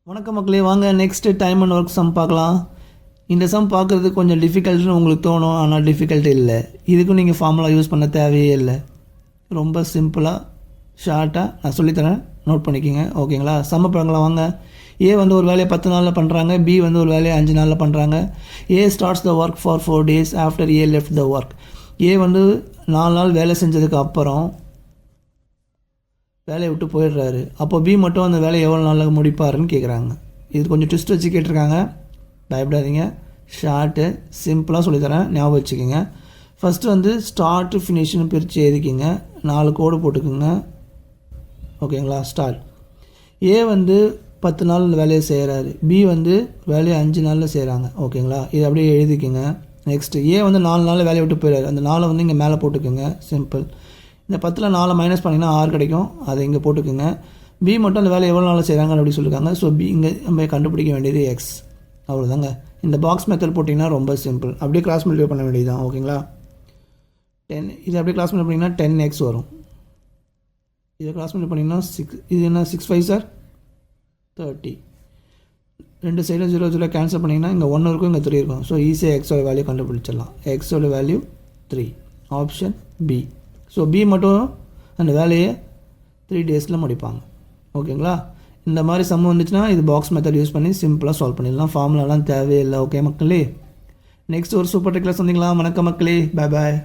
வணக்கம் மக்களே, வாங்க next time and work sum பார்க்கலாம். இந்த சம் பார்க்குறது கொஞ்சம் டிஃபிகல்ட்டுன்னு உங்களுக்கு தோணும், ஆனால் டிஃபிகல்ட் இல்லை. இதுக்கும் நீங்கள் ஃபார்முலா யூஸ் பண்ண தேவையே இல்லை. ரொம்ப சிம்பிளாக ஷார்ட்டாக நான் சொல்லித்தரேன், நோட் பண்ணிக்கோங்க. ஓகேங்களா? சம்ம பழங்களாம் வாங்க. ஏ வந்து ஒரு வேலையை 10 நாளில் பண்ணுறாங்க, பி வந்து ஒரு வேலையை 5 நாளில் பண்ணுறாங்க. A starts the work for 4 days after A left the work. A வந்து 4 நாள் வேலை செஞ்சதுக்கு அப்புறம் வேலையை விட்டு போயிடுறாரு. அப்போ பி மட்டும் அந்த வேலையை எவ்வளோ நாளில் முடிப்பாருன்னு கேட்குறாங்க. இது கொஞ்சம் ட்விஸ்ட் வச்சு கேட்டிருக்காங்க, பயப்படாதீங்க. ஷார்ட்டு சிம்பிளாக சொல்லித்தரேன், ஞாபகம் வச்சுக்கோங்க. ஃபஸ்ட்டு வந்து ஸ்டார்ட்டு ஃபினிஷ்னு பிரித்து எழுதிக்கிங்க, 4 கோடு போட்டுக்குங்க. ஓகேங்களா? ஸ்டார்ட். ஏ வந்து 10 நாள் இந்த வேலையை செய்கிறாரு, பி வந்து வேலையை 5 நாளில் செய்கிறாங்க. ஓகேங்களா? இது அப்படியே எழுதிக்கிங்க. நெக்ஸ்ட்டு ஏ வந்து 4 நாளில் வேலையை விட்டு போயிடுறாரு, அந்த 4 வந்து இங்கே மேலே போட்டுக்குங்க. சிம்பிள். இந்த 10ல் 4 மைனஸ் பண்ணிங்கன்னா 6 கிடைக்கும், அதை இங்கே போட்டுக்குங்க. பி மட்டும் அந்த வேலை எவ்வளோ நாளில் செய்கிறாங்கன்னு அப்படி சொல்லியிருக்காங்க. ஸோ பி இங்கே நம்ம கண்டுபிடிக்க வேண்டியது எக்ஸ். அவ்வளோதாங்க. இந்த பாக்ஸ் மெத்தட் போட்டிங்கன்னா ரொம்ப சிம்பிள். அப்படியே கிராஸ் மல்டிப்ளை பண்ண வேண்டியது தான். ஓகேங்களா? 10 இது அப்படியே கிராஸ் மல்டிப்ளை பண்ணிங்கன்னா 10x வரும். இதை கிராஸ் மல்டிப்ளை பண்ணிங்கன்னா 6. இது என்ன 6 5 சார் 30. ரெண்டு சைடும் 0 0 கேன்சல் பண்ணிங்கன்னா இங்கே 1 இருக்கும், இங்கே 3 இருக்கும். ஸோ ஈஸியாக எக்ஸோட வேல்யூ கண்டுபிடிச்சிடலாம். எக்ஸோட value 3. Option B. So B மட்டும் அந்த வேலையை 3 daysல முடிப்பாங்க. ஓகேங்களா? இந்த மாதிரி சம் வந்துச்சுன்னா இது பாக்ஸ் மெத்தட் யூஸ் பண்ணி சிம்பிளாக சால்வ் பண்ணிடலாம். ஃபார்முலாலாம் தேவையில்லை. ஓகே மக்களே, நெக்ஸ்ட் ஒரு சூப்பர் டெக்ல சந்திங்களா. வணக்கம் மக்களே, பாய் பாய்.